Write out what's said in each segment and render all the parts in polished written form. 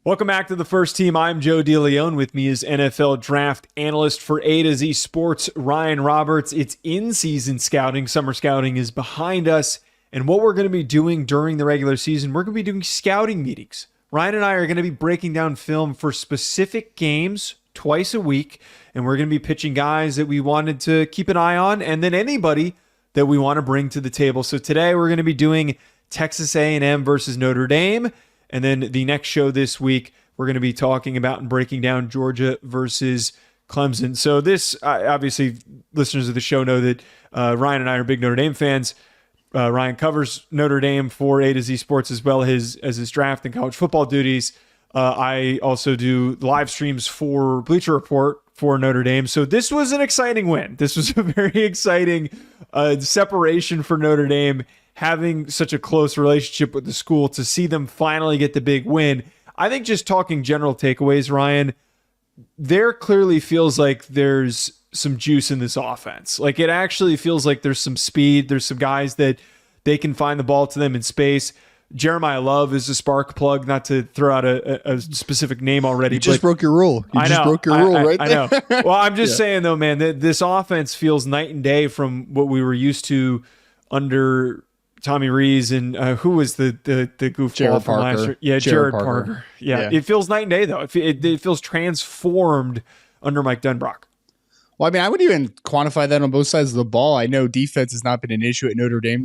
Welcome back to the First Team. I'm Joe DeLeone. With me is NFL draft analyst for A to Z Sports, Ryan Roberts. It's in-season scouting. Summer scouting is behind us. And what we're going to be doing during the regular season, we're going to be doing scouting meetings. Ryan and I are going to be breaking down film for specific games twice a week. And we're going to be pitching guys that we wanted to keep an eye on, and then anybody that we want to bring to the table. So today we're going to be doing Texas A&M versus Notre Dame. And then the next show this week, we're going to be talking about and breaking down Georgia versus Clemson. So this, obviously, listeners of the show know that Ryan and I are big Notre Dame fans. Ryan covers Notre Dame for A to Z Sports as well as his draft and college football duties. I also do live streams for Bleacher Report for Notre Dame. So this was an exciting win. This was a very exciting separation for Notre Dame, having such a close relationship with the school, to see them finally get the big win. I think just talking general takeaways, Ryan, there clearly feels like there's some juice in this offense. Like, it actually feels like there's some speed. There's some guys that they can find the ball to them in space. Jeremiah Love is a spark plug, not to throw out a specific name already. You just broke your rule. You just broke your rule right there. I know. Well, I'm just saying, though, man, that this offense feels night and day from what we were used to under Tommy Rees and who was the goofball from last year? Yeah, Jared Parker. Yeah, it feels night and day, though. It feels transformed under Mike Denbrock. Well, I mean, I wouldn't even quantify that on both sides of the ball. I know defense has not been an issue at Notre Dame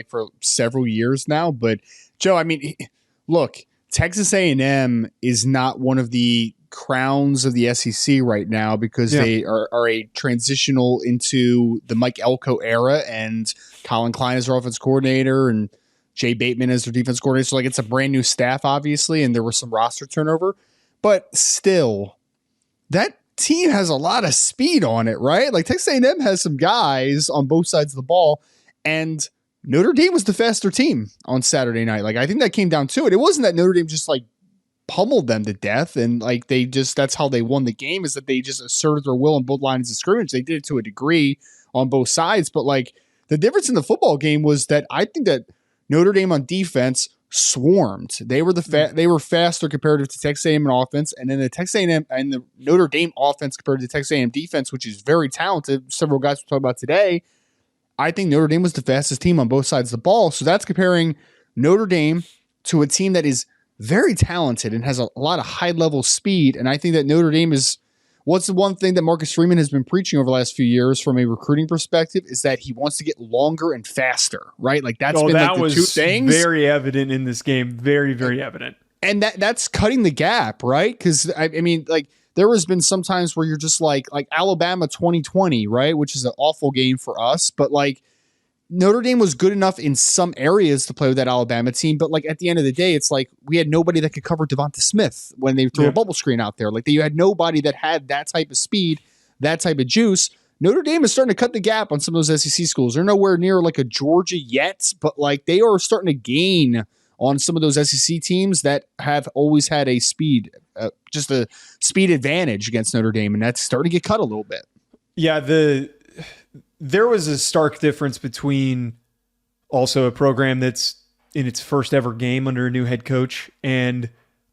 for several years now. But, Joe, I mean, look, Texas A&M is not one of the crowns of the SEC right now because they are a transitional into the Mike Elko era, and Colin Klein is their offense coordinator and Jay Bateman is their defense coordinator. So, like, it's a brand new staff, obviously, and there was some roster turnover. But still, that team has a lot of speed on it, right? Like, Texas A&M has some guys on both sides of the ball, and Notre Dame was the faster team on Saturday night. Like, I think that came down to it. It wasn't that Notre Dame just like pummeled them to death and like that's how they won the game, is that they just asserted their will on both lines of scrimmage. They did it to a degree on both sides, but like the difference in the football game was that I think that Notre Dame on defense swarmed. They were they were faster comparative to Texas A&M offense, and then the Texas A&M and the Notre Dame offense compared to Texas A&M defense, which is very talented. Several guys we'll talk about today. I think Notre Dame was the fastest team on both sides of the ball. So that's comparing Notre Dame to a team that is very talented and has a lot of high level speed. And I think that Notre Dame is, what's the one thing that Marcus Freeman has been preaching over the last few years from a recruiting perspective, is that he wants to get longer and faster, right? Like that's been like the two things. Very evident in this game. Very, very evident. And that's cutting the gap, right? Because I mean, like there has been some times where you're just like Alabama 2020, right? Which is an awful game for us, but like Notre Dame was good enough in some areas to play with that Alabama team, but like at the end of the day, it's like we had nobody that could cover Devonta Smith when they threw a bubble screen out there. Like you had nobody that had that type of speed, that type of juice. Notre Dame is starting to cut the gap on some of those SEC schools. They're nowhere near like a Georgia yet, but like they are starting to gain on some of those SEC teams that have always had a speed, just a speed advantage against Notre Dame, and that's starting to get cut a little bit. Yeah, there was a stark difference between also a program that's in its first ever game under a new head coach and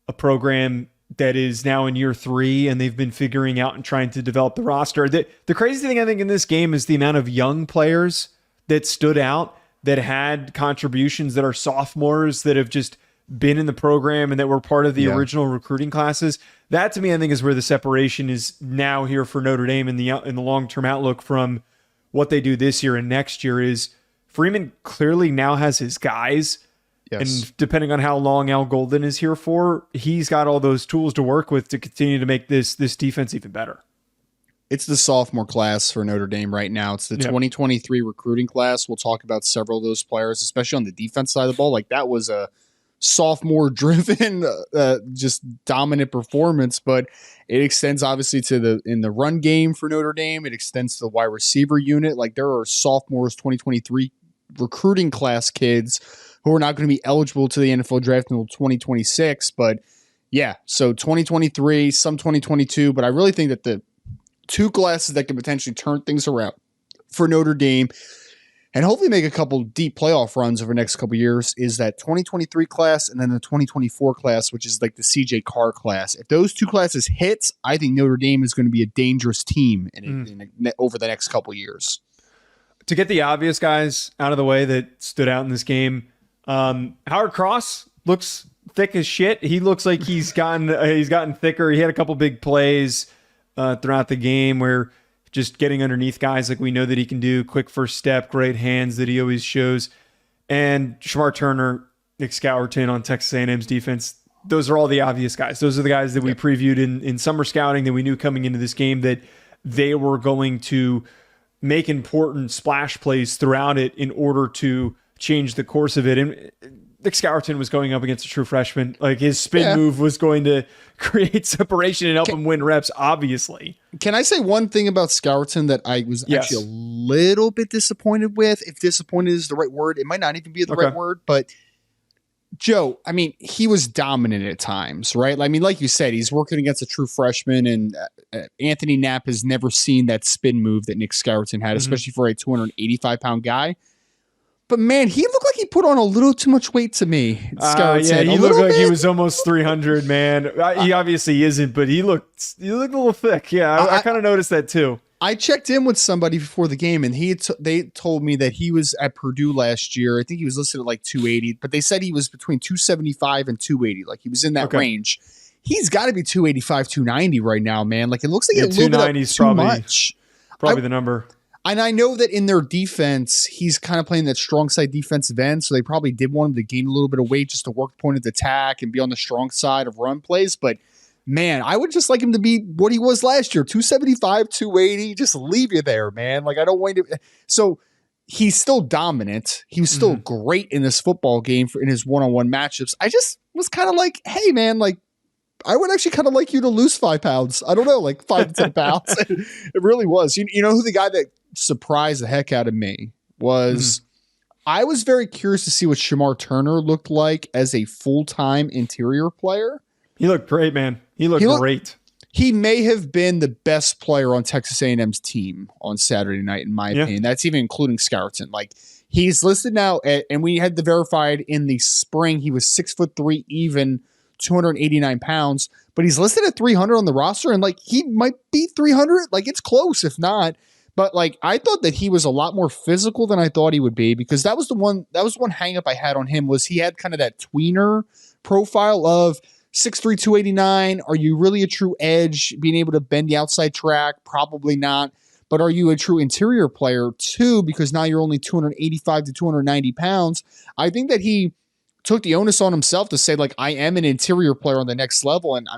a program that is now in year 3 and they've been figuring out and trying to develop the roster. The crazy thing I think in this game is the amount of young players that stood out, that had contributions, that are sophomores, that have just been in the program and that were part of the original recruiting classes. That to me, I think, is where the separation is now here for Notre Dame in the long-term outlook from what they do this year and next year. Is Freeman clearly now has his guys. Yes. And depending on how long Al Golden is here for, he's got all those tools to work with to continue to make this defense even better. It's the sophomore class for Notre Dame right now. It's the 2023 recruiting class. We'll talk about several of those players, especially on the defense side of the ball. Like that was a sophomore-driven, just dominant performance, but it extends obviously to in the run game for Notre Dame. It extends to the wide receiver unit. Like there are sophomores, 2023 recruiting class kids who are not going to be eligible to the NFL draft until 2026. But yeah, so 2023, some 2022. But I really think that the two classes that can potentially turn things around for Notre Dame, and hopefully make a couple deep playoff runs over the next couple years is that 2023 class and then the 2024 class, which is like the CJ Carr class. If those two classes hit, I think Notre Dame is going to be a dangerous team over the next couple years. To get the obvious guys out of the way that stood out in this game, Howard Cross looks thick as shit. He looks like he's gotten thicker. He had a couple big plays throughout the game where just getting underneath guys like we know that he can do. Quick first step, great hands that he always shows. And Shamar Turner, Nick Scourton on Texas A&M's defense. Those are all the obvious guys. Those are the guys that we previewed in summer scouting that we knew coming into this game that they were going to make important splash plays throughout it in order to change the course of it. And Nick Scourton was going up against a true freshman. Like his spin move was going to create separation and help him win reps, obviously. Can I say one thing about Scourton that I was actually a little bit disappointed with? If disappointed is the right word, it might not even be the right word, but Joe, I mean, he was dominant at times, right? I mean, like you said, he's working against a true freshman, and Anthony Knapp has never seen that spin move that Nick Scourton had, especially for a 285-pound guy. But man, he looked like he put on a little too much weight to me. He looked like he was almost 300, man. He obviously isn't, but he looked a little thick. Yeah, I kind of noticed that too. I checked in with somebody before the game, and they told me that he was at Purdue last year. I think he was listed at like 280, but they said he was between 275 and 280. Like he was in that range. He's got to be 285, 290 right now, man. Like it looks like a little bit too much. Probably the number. And I know that in their defense, he's kind of playing that strong side defensive end, so they probably did want him to gain a little bit of weight just to work point of attack and be on the strong side of run plays. But man, I would just like him to be what he was last year, 275, 280, just leave you there, man. Like I don't want to. So he's still dominant. He was still great in this football game in his one-on-one matchups. I just was kind of like, hey, man, like I would actually kind of like you to lose 5 pounds. I don't know, like 5 to 10 pounds. It really was. You know who the guy that surprised the heck out of me was I was very curious to see what Shamar Turner looked like as a full-time interior player. He looked great, man. He looked great. He may have been the best player on Texas A&M's team on Saturday night, in my opinion. That's even including Scourton. Like he's listed now, and we had the verified in the spring. He was 6'3", even 289 pounds, but he's listed at 300 on the roster, and like he might be 300. Like it's close, if not. But like I thought that he was a lot more physical than I thought he would be, because that was one hang up I had on him was he had kind of that tweener profile of 6'3", 289. Are you really a true edge, being able to bend the outside track? Probably not. But are you a true interior player too? Because now you're only 285 to 290 pounds. I think that he took the onus on himself to say, like, I am an interior player on the next level. And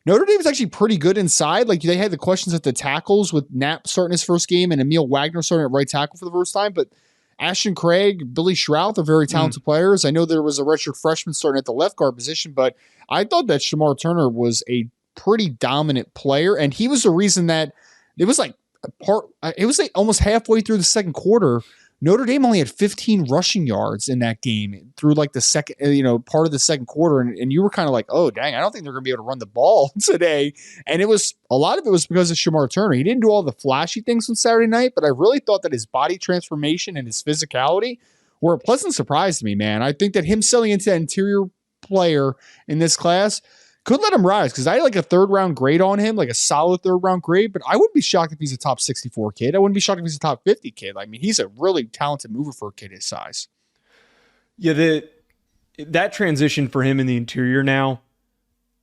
Notre Dame was actually pretty good inside. Like they had the questions at the tackles with Knapp starting his first game and Emil Wagner starting at right tackle for the first time. But Ashton Craig, Billy Shrouth are very talented players. I know there was a redshirt freshman starting at the left guard position, but I thought that Shamar Turner was a pretty dominant player. And he was the reason that it was like almost halfway through the second quarter, Notre Dame only had 15 rushing yards in that game through like the second, part of the second quarter. And you were kind of like, oh, dang, I don't think they're going to be able to run the ball today. And a lot of it was because of Shamar Turner. He didn't do all the flashy things on Saturday night, but I really thought that his body transformation and his physicality were a pleasant surprise to me, man. I think that him selling into that interior player in this class could let him rise, because I had like a 3rd round grade on him, like a solid 3rd round grade, but I wouldn't be shocked if he's a top 64 kid. I wouldn't be shocked if he's a top 50 kid. I mean, he's a really talented mover for a kid his size. Yeah, that transition for him in the interior now,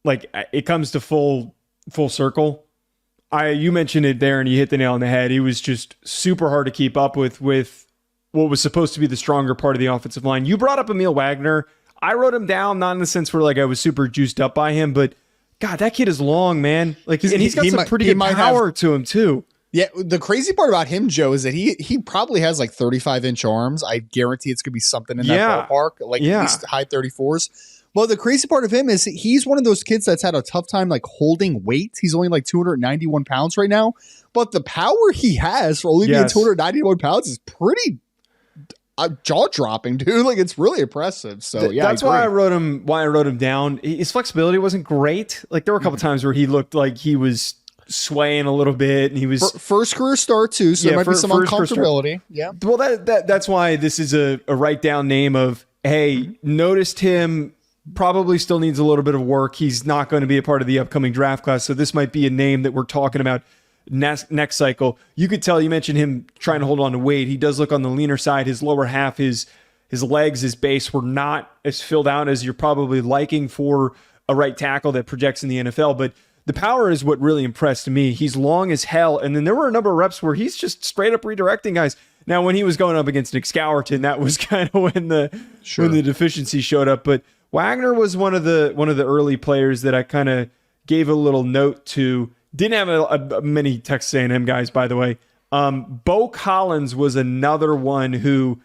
like it comes to full circle. You mentioned it there and you hit the nail on the head. He was just super hard to keep up with what was supposed to be the stronger part of the offensive line. You brought up Emil Wagner. I wrote him down, not in the sense where like I was super juiced up by him, but God, that kid is long, man. Like, and he's got some pretty good power to him too. Yeah, the crazy part about him, Joe, is that he probably has like 35-inch arms. I guarantee it's gonna be something in that ballpark, like at least high 34s. Well, the crazy part of him is he's one of those kids that's had a tough time like holding weight. He's only like 291 pounds right now, but the power he has for only being 291 pounds is pretty jaw-dropping, dude. Like it's really impressive. So yeah, that's why I wrote him down. His flexibility wasn't great. Like there were a couple times where he looked like he was swaying a little bit, and he was first career start too, so there might be some uncomfortability. Yeah. Well, that's why this is a write down name of, hey, noticed him, probably still needs a little bit of work. He's not going to be a part of the upcoming draft class, so this might be a name that we're talking about next cycle. You could tell, you mentioned him trying to hold on to weight. He does look on the leaner side. His lower half, his legs, his base were not as filled out as you're probably liking for a right tackle that projects in the NFL, but the power is what really impressed me. He's long as hell, and then there were a number of reps where he's just straight up redirecting guys. Now, when he was going up against Nick Scourton, that was kind of when the deficiency showed up. But Wagner was one of the early players that I kind of gave a little note to. Didn't have many Texas A&M guys, by the way. Bo Collins was another one who,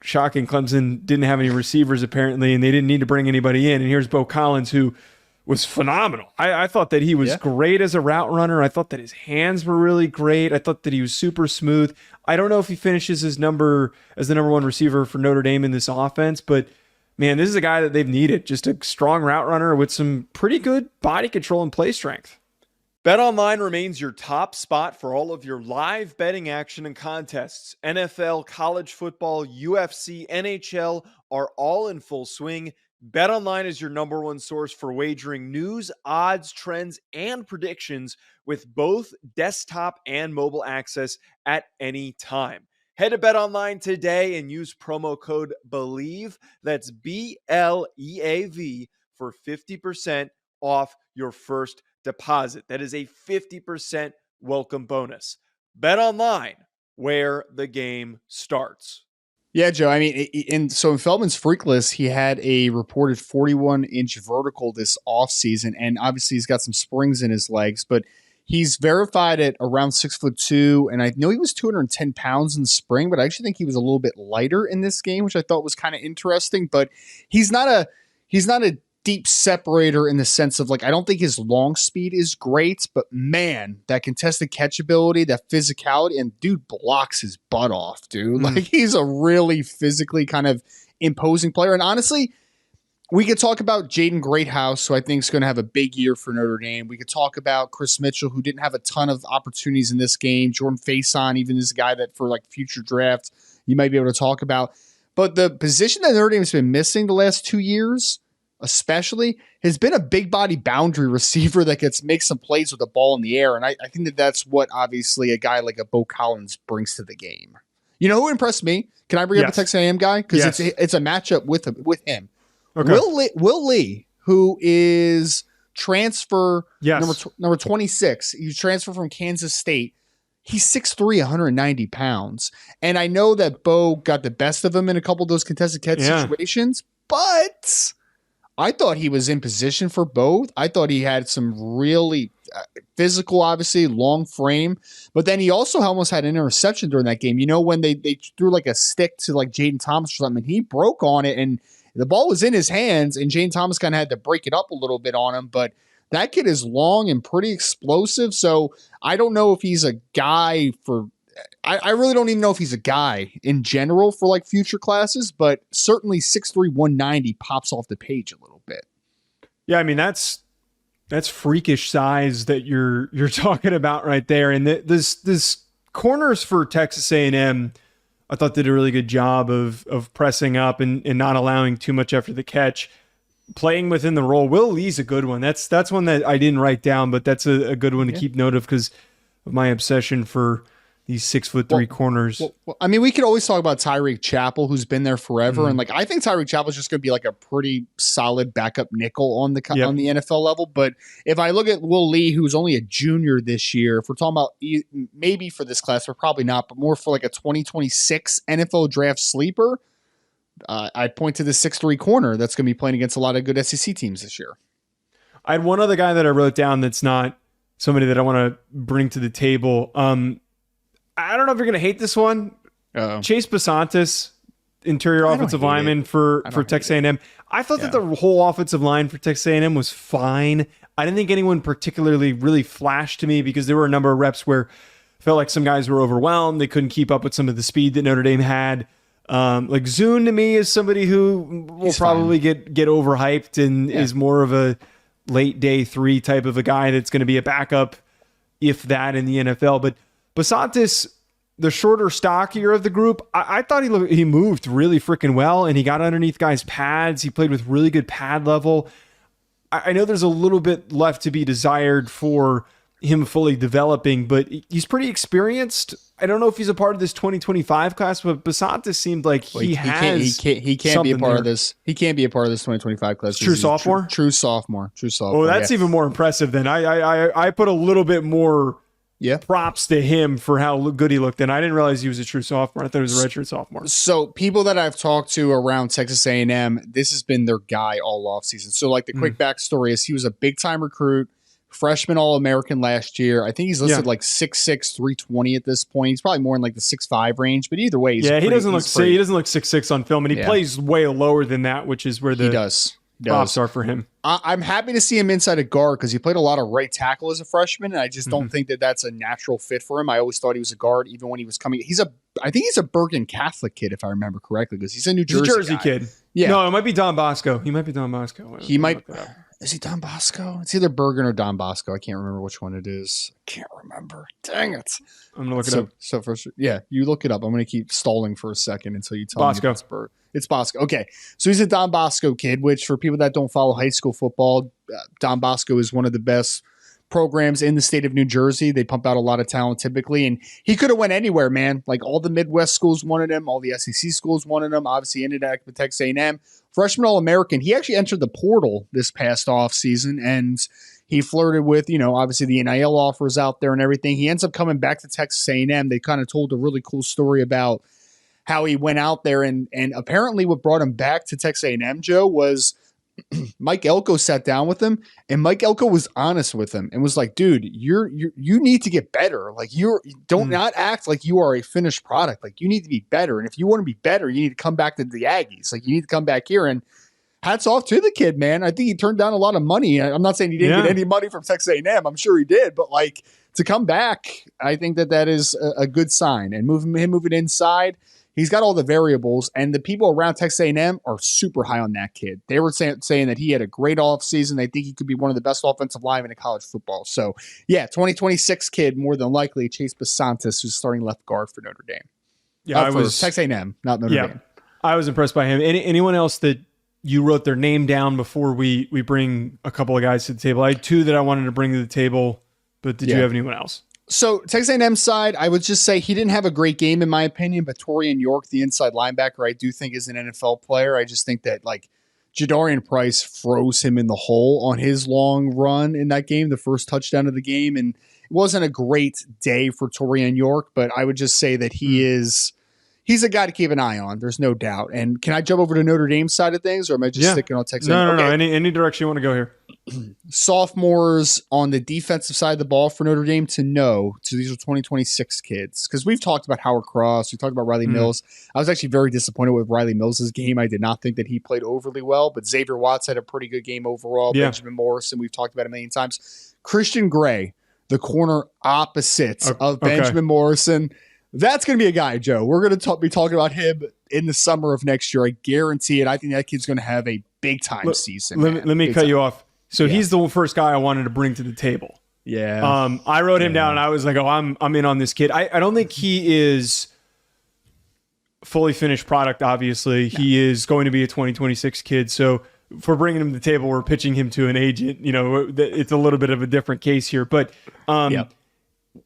shocking, Clemson didn't have any receivers apparently, and they didn't need to bring anybody in. And here's Bo Collins, who was phenomenal. I thought that he was great as a route runner. I thought that his hands were really great. I thought that he was super smooth. I don't know if he finishes as the number one receiver for Notre Dame in this offense, but man, this is a guy that they've needed. Just a strong route runner with some pretty good body control and play strength. BetOnline remains your top spot for all of your live betting action and contests. NFL, college football, UFC, NHL are all in full swing. BetOnline is your number one source for wagering news, odds, trends, and predictions with both desktop and mobile access at any time. Head to BetOnline today and use promo code BELIEVE, that's BLEAV, for 50% off your first deposit. That is a 50% welcome bonus. BetOnline, where the game starts. Yeah, Joe. I mean, in Feldman's Freak List, he had a reported 41-inch vertical this offseason, and obviously he's got some springs in his legs, but he's verified at around 6'2", and I know he was 210 pounds in the spring, but I actually think he was a little bit lighter in this game, which I thought was kind of interesting. But he's not a deep separator in the sense of, like, I don't think his long speed is great, but man, that contested catch ability, that physicality, and dude blocks his butt off, dude. Like, he's a really physically kind of imposing player. And honestly, we could talk about Jaden Greathouse, who I think is going to have a big year for Notre Dame. We could talk about Chris Mitchell, who didn't have a ton of opportunities in this game. Jordan Faison, even this guy that for like future drafts you might be able to talk about. But the position that Notre Dame has been missing the last 2 years, especially, has been a big body boundary receiver that gets make some plays with the ball in the air. And I think that that's what obviously a guy like a Bo Collins brings to the game. You know who impressed me? Can I bring up a Texas A&M guy? Because it's a matchup with him. Okay. Will Lee, who is transfer number 26. He's transferred from Kansas State. He's 6'3", 190 pounds. And I know that Bo got the best of him in a couple of those contested catch situations, but I thought he was in position for both. I thought he had some really physical, obviously, long frame. But then he also almost had an interception during that game. You know, when they threw like a stick to like Jaden Thomas or something, and he broke on it, and the ball was in his hands, and Jaden Thomas kind of had to break it up a little bit on him. But that kid is long and pretty explosive. So I don't know if he's a guy for – I really don't even know if he's a guy in general for like future classes, but certainly 6'3", 190 pops off the page a little bit. Yeah, I mean, that's freakish size that you're talking about right there. And this corners for Texas A&M, I thought did a really good job of pressing up and not allowing too much after the catch, playing within the role. Will Lee's a good one. That's one that I didn't write down, but that's a good one to keep note of because of my obsession for these 6'3" corners. Well, I mean, we could always talk about Tyreek Chappell, who's been there forever, and like I think Tyreek Chappell is just going to be like a pretty solid backup nickel on the NFL level. But if I look at Will Lee, who's only a junior this year, if we're talking about maybe for this class, but probably not, but more for like a 2026 NFL draft sleeper, I'd point to the 6'3" corner that's going to be playing against a lot of good SEC teams this year. I had one other guy that I wrote down that's not somebody that I want to bring to the table. I don't know if you're going to hate this one. Chase Basantis, interior offensive lineman for Texas A&M. I thought that the whole offensive line for Texas A&M was fine. I didn't think anyone particularly really flashed to me because there were a number of reps where I felt like some guys were overwhelmed. They couldn't keep up with some of the speed that Notre Dame had. Like Zune to me is somebody who will probably get overhyped and is more of a late day 3 type of a guy that's going to be a backup if that, in the NFL. But Basantis, the shorter, stockier of the group, I thought he moved really freaking well, and he got underneath guys' pads. He played with really good pad level. I know there's a little bit left to be desired for him fully developing, but he's pretty experienced. I don't know if he's a part of this 2025 class, but Basantis seemed like he can't be a part of this. He can't be a part of this 2025 class. True sophomore? True sophomore. Oh, that's even more impressive then. I put a little bit more props to him for how good he looked, and I didn't realize he was a true sophomore. I thought he was a redshirt sophomore. So people that I've talked to around Texas A&M, this has been their guy all offseason. So like the quick backstory is he was a big-time recruit, freshman All-American last year. I think he's listed like 6'6", 320 at this point. He's probably more in like the 6'5" range, but either way, he doesn't look 6'6" on film, and he plays way lower than that, which is where the props are for him. I'm happy to see him inside a guard because he played a lot of right tackle as a freshman, and I just don't think that that's a natural fit for him. I always thought he was a guard, even when he was coming. I think he's a Bergen Catholic kid, if I remember correctly, because he's a New Jersey kid. Yeah, no, it might be Don Bosco. He might be Don Bosco. He might. Is he Don Bosco? It's either Bergen or Don Bosco. I can't remember which one it is. I can't remember. Dang it. I'm going to look it up. So first, you look it up. I'm going to keep stalling for a second until you tell Bosco. me it's Bosco. Okay. So he's a Don Bosco kid, which for people that don't follow high school football, Don Bosco is one of the best programs in the state of New Jersey. They pump out a lot of talent typically, and he could have went anywhere, man. Like all the Midwest schools wanted him, all the SEC schools wanted him. Obviously ended up with Texas A&M. Freshman All-American. He actually entered the portal this past offseason, and he flirted with, obviously the NIL offers out there and everything. He ends up coming back to Texas A&M. They kind of told a really cool story about how he went out there, and apparently what brought him back to Texas A&M, Joe, was Mike Elko sat down with him, and Mike Elko was honest with him and was like, dude, you need to get better. Like not act like you are a finished product. Like you need to be better. And if you want to be better, you need to come back to the Aggies. Like you need to come back here. And hats off to the kid, man. I think he turned down a lot of money. I'm not saying he didn't get any money from Texas A&M. I'm sure he did, but like to come back, I think that is a good sign. And moving inside, he's got all the variables, and the people around Texas A&M are super high on that kid. They were saying that he had a great offseason. They think he could be one of the best offensive linemen in college football. So, 2026 kid, more than likely, Chase Basantis, who's starting left guard for Notre Dame. Yeah, I was Texas A&M, not Notre Dame. I was impressed by him. Anyone else that you wrote their name down before we bring a couple of guys to the table? I had two that I wanted to bring to the table, but did you have anyone else? So Texas A&M side, I would just say he didn't have a great game in my opinion, but Torian York, the inside linebacker, I do think is an NFL player. I just think that like Jadarian Price froze him in the hole on his long run in that game, the first touchdown of the game. And it wasn't a great day for Torian York, but I would just say that he's a guy to keep an eye on. There's no doubt. And can I jump over to Notre Dame side of things, or am I just sticking on Texas A&M? No. Any direction you want to go here. Sophomores on the defensive side of the ball for Notre Dame to know. So these are 2026 kids. Because we've talked about Howard Cross. We talked about Riley Mills. I was actually very disappointed with Riley Mills' game. I did not think that he played overly well. But Xavier Watts had a pretty good game overall. Yeah. Benjamin Morrison, we've talked about a million times. Christian Gray, the corner opposite of Benjamin Morrison. That's going to be a guy, Joe. We're going to be talking about him in the summer of next year. I guarantee it. I think that kid's going to have a big-time season. Let me cut you off. So he's the first guy I wanted to bring to the table. Yeah. I wrote him down, and I was like, I'm in on this kid. I don't think he is fully finished product, obviously. No. He is going to be a 2026 kid. So if we're bringing him to the table, we're pitching him to an agent. It's a little bit of a different case here. But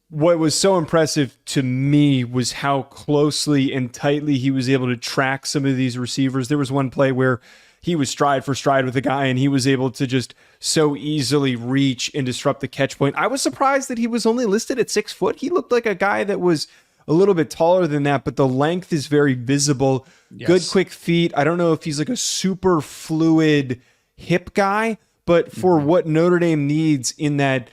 what was so impressive to me was how closely and tightly he was able to track some of these receivers. There was one play where he was stride for stride with a guy, and he was able to just so easily reach and disrupt the catch point. I was surprised that he was only listed at 6 foot. He looked like a guy that was a little bit taller than that, but the length is very visible. Yes. Good, quick feet. I don't know if he's like a super fluid hip guy, but for what Notre Dame needs in that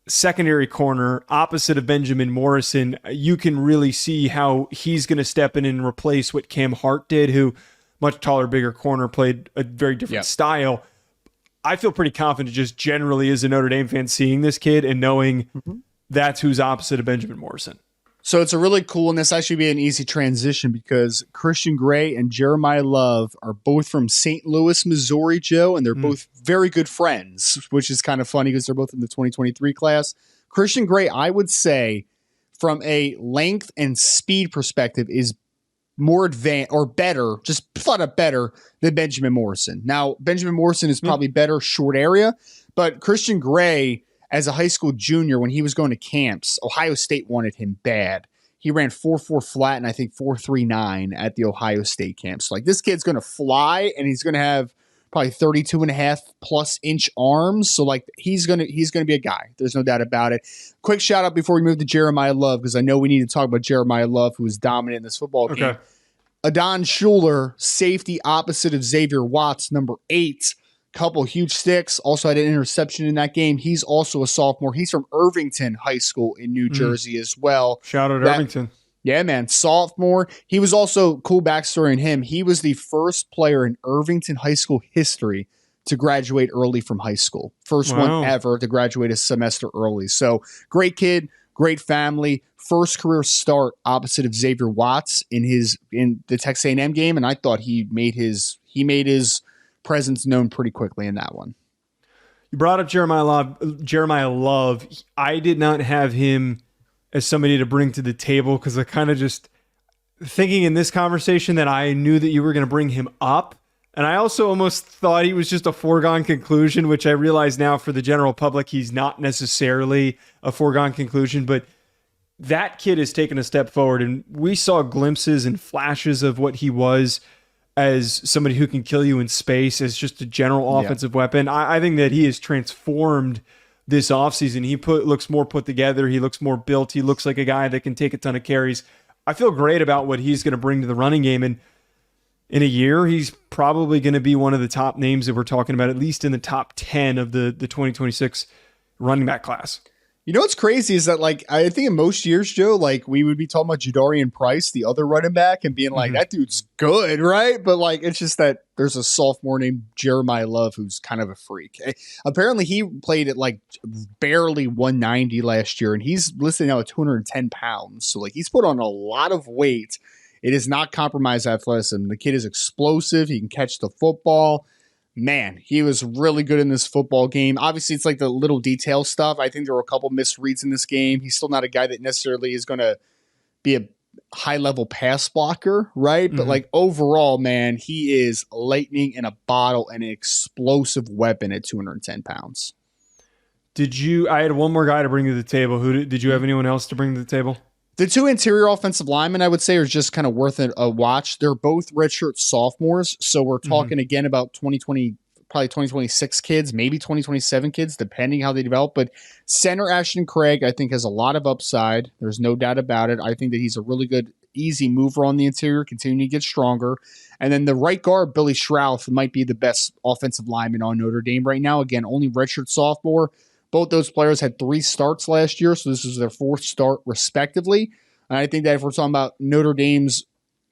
secondary corner opposite of Benjamin Morrison, you can really see how he's going to step in and replace what Cam Hart did, who much taller, bigger corner, played a very different style. I feel pretty confident just generally as a Notre Dame fan seeing this kid and knowing that's who's opposite of Benjamin Morrison. So it's a really cool, and this actually be an easy transition because Christian Gray and Jeremiah Love are both from St. Louis, Missouri, Joe, and they're both very good friends, which is kind of funny because they're both in the 2023 class. Christian Gray, I would say, from a length and speed perspective, is more advanced or better, just flat out better than Benjamin Morrison. Now, Benjamin Morrison is probably better short area, but Christian Gray, as a high school junior, when he was going to camps, Ohio State wanted him bad. He ran 4.4 flat and I think 4.39 at the Ohio State camp. So like this kid's going to fly and he's going to have probably 32 and a half plus inch arms. So like he's going to be a guy. There's no doubt about it. Quick shout out before we move to Jeremiah Love, because I know we need to talk about Jeremiah Love, who was dominant in this football game. Adon Schuler, safety opposite of Xavier Watts, number 8. Couple huge sticks. Also had an interception in that game. He's also a sophomore. He's from Irvington High School in New Jersey as well. Shout out Irvington. Yeah, man. Sophomore. He was also, cool backstory in him, he was the first player in Irvington High School history to graduate early from high school. First one ever to graduate a semester early. So great kid, great family. First career start opposite of Xavier Watts in the Texas A&M game, and I thought he made his presence known pretty quickly in that one. You brought up Jeremiah Love. I did not have him as somebody to bring to the table because I kind of just thinking in this conversation that I knew that you were going to bring him up. And I also almost thought he was just a foregone conclusion, which I realize now for the general public, he's not necessarily a foregone conclusion, but that kid has taken a step forward, and we saw glimpses and flashes of what he was as somebody who can kill you in space, as just a general offensive weapon. I think that he has transformed this offseason. He looks more put together. He looks more built. He looks like a guy that can take a ton of carries. I feel great about what he's going to bring to the running game. And in a year, he's probably going to be one of the top names that we're talking about, at least in the top 10 of the 2026 running back class. You know what's crazy is that, like, I think in most years, Joe, like, we would be talking about Jadarian Price, the other running back, and being like, that dude's good, right? But, like, it's just that there's a sophomore named Jeremiah Love who's kind of a freak. Apparently, he played at, like, barely 190 last year, and he's listed now at 210 pounds. So, like, he's put on a lot of weight. It is not compromised athleticism. The kid is explosive. He can catch the football. Man, he was really good in this football game. Obviously, it's like the little detail stuff. I think there were a couple misreads in this game. He's still not a guy that necessarily is going to be a high-level pass blocker, right? But, like, overall, man, he is lightning in a bottle and an explosive weapon at 210 pounds. I had one more guy to bring to the table. Did you have anyone else to bring to the table? The two interior offensive linemen, I would say, are just kind of worth a watch. They're both redshirt sophomores, so we're talking again about 2020, probably 2026 kids, maybe 2027 kids, depending how they develop. But center Ashton Craig, I think, has a lot of upside. There's no doubt about it. I think that he's a really good, easy mover on the interior, continuing to get stronger. And then the right guard, Billy Schrouth, might be the best offensive lineman on Notre Dame right now. Again, only redshirt sophomore. Both those players had 3 starts last year, so this is their 4th start respectively. And I think that if we're talking about Notre Dame's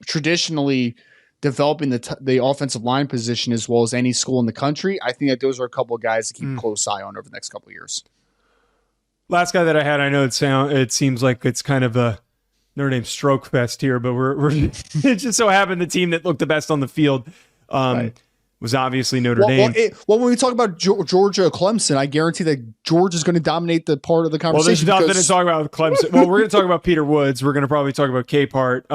traditionally developing the offensive line position as well as any school in the country, I think that those are a couple of guys to keep a close eye on over the next couple of years. Last guy that I had, I know it seems like it's kind of a Notre Dame stroke fest here, but we're it just so happened the team that looked the best on the field was obviously Notre Dame. When we talk about Georgia Clemson, I guarantee that Georgia is going to dominate the part of the conversation. Well, there's nothing to talk about with Clemson. Well, we're going to talk about Peter Woods. We're going to probably talk about K-Part.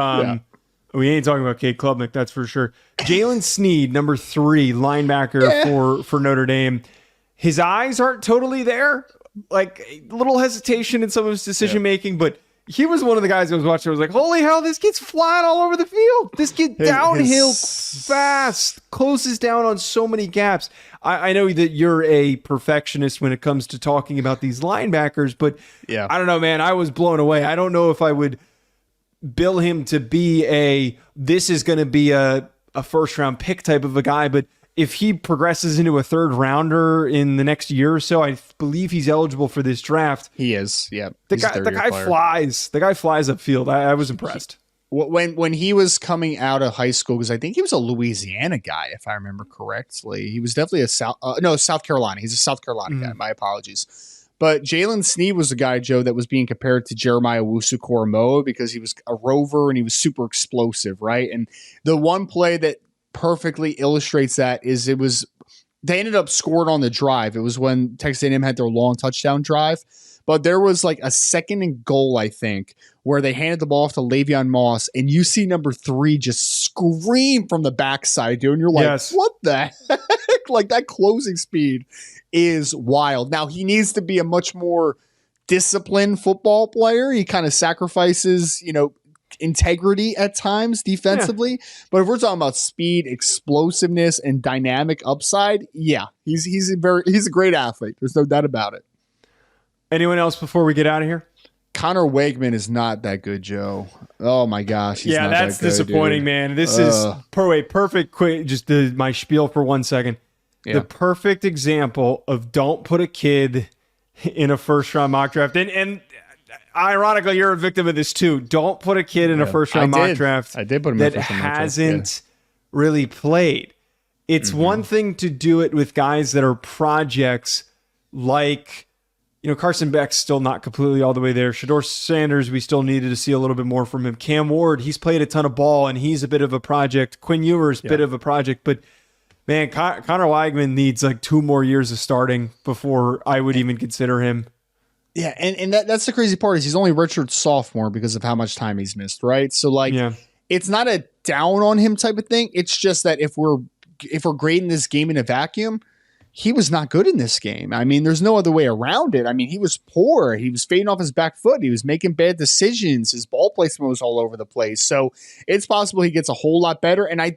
We ain't talking about Cade Klubnik, that's for sure. Jalen Sneed, number 3, linebacker for Notre Dame. His eyes aren't totally there. Like, a little hesitation in some of his decision-making, but he was one of the guys I was watching. I was like, holy hell, this kid's flying all over the field. This kid downhill fast, closes down on so many gaps. I know that you're a perfectionist when it comes to talking about these linebackers, but I don't know, man. I was blown away. I don't know if I would bill him to be this is going to be a first-round pick type of a guy, but if he progresses into a 3rd rounder in the next year or so, I believe he's eligible for this draft. He is, yeah. The guy flies. The guy flies upfield. I was impressed. When he was coming out of high school, because I think he was a Louisiana guy, if I remember correctly. He was definitely South Carolina. He's a South Carolina guy. My apologies. But Jalen Sneed was a guy, Joe, that was being compared to Jeremiah Owusu-Koramoah because he was a rover and he was super explosive, right? And the one play that perfectly illustrates that is they ended up scoring on the drive. It was when Texas A&M had their long touchdown drive, but there was like a 2nd and goal, I think, where they handed the ball off to Le'Veon Moss, and you see number 3 just scream from the backside, dude. And you're like, what the heck? Like, that closing speed is wild. Now, he needs to be a much more disciplined football player. He kind of sacrifices, integrity at times defensively. Yeah. But if we're talking about speed, explosiveness, and dynamic upside, yeah, he's a great athlete. There's no doubt about it. Anyone else before we get out of here? Connor Wakeman is not that good, Joe. Oh my gosh. He's not that's that good, disappointing, dude. man. This is perfect. Quick, just my spiel for 1 second. Yeah. The perfect example of don't put a kid in a first-round mock draft. And ironically, you're a victim of this too. Don't put a kid in a first-round mock draft I did put him that in a first-round mock draft. hasn't really played. It's one thing to do it with guys that are projects like, Carson Beck's still not completely all the way there. Shedeur Sanders, we still needed to see a little bit more from him. Cam Ward, he's played a ton of ball, and he's a bit of a project. Quinn Ewers, bit of a project. But, man, Connor Weigman needs like 2 more years of starting before I would even consider him. Yeah, and that's the crazy part is he's only Richard's sophomore because of how much time he's missed, right? So, it's not a down on him type of thing. It's just that if we're grading this game in a vacuum, he was not good in this game. I mean, there's no other way around it. I mean, he was poor. He was fading off his back foot. He was making bad decisions. His ball placement was all over the place. So it's possible he gets a whole lot better. And I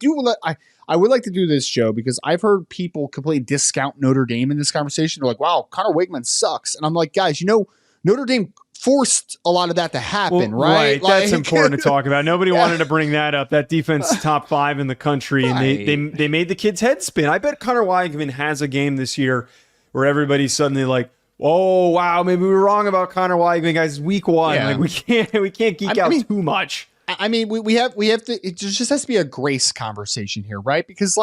would like to do this, Joe, because I've heard people completely discount Notre Dame in this conversation. They're like, wow, Connor Wakeman sucks. And I'm like, guys, Notre Dame forced a lot of that to happen, right? That's important to talk about. Nobody wanted to bring that up. That defense top 5 in the country, and they made the kid's head spin. I bet Connor Weigman has a game this year where everybody's suddenly like, "Oh wow, maybe we were wrong about Connor Weigman, guys." Week 1, like we can't geek out too much. I mean, we have to. It just has to be a grace conversation here, right? Because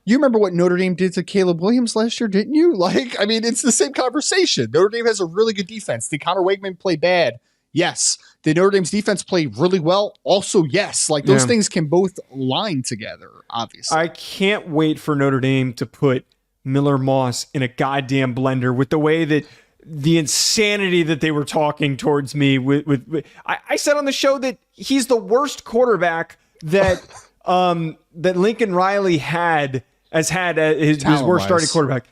you remember what Notre Dame did to Caleb Williams last year, didn't you? It's the same conversation. Notre Dame has a really good defense. Did Connor Wakeman play bad? Yes. Did Notre Dame's defense play really well? Also, yes. Those things can both line together, obviously. I can't wait for Notre Dame to put Miller Moss in a goddamn blender with the way that the insanity that they were talking towards me with I said on the show that he's the worst quarterback that that Lincoln Riley had his worst starting quarterback.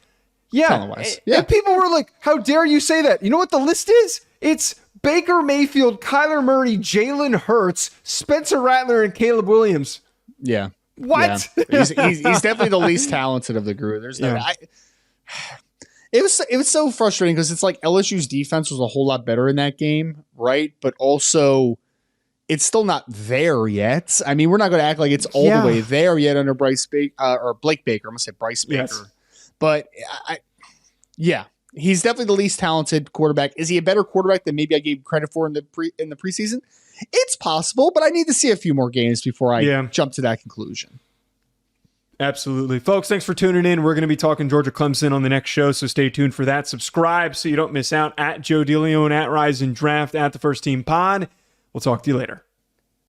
Yeah. And people were like, how dare you say that? You know what the list is? It's Baker Mayfield, Kyler Murray, Jalen Hurts, Spencer Rattler, and Caleb Williams. Yeah. What? Yeah. He's definitely the least talented of the group. There's no it was so frustrating because it's like LSU's defense was a whole lot better in that game, right? But also it's still not there yet. I mean, we're not going to act like it's all the way there yet under Bryce Baker or Blake Baker. I'm going to say Bryce Baker. Yes. But he's definitely the least talented quarterback. Is he a better quarterback than maybe I gave credit for in the preseason? It's possible, but I need to see a few more games before I jump to that conclusion. Absolutely. Folks, thanks for tuning in. We're going to be talking Georgia Clemson on the next show, so stay tuned for that. Subscribe so you don't miss out. At Joe DeLeone, at Rise and Draft, at the First Team Pod. We'll talk to you later.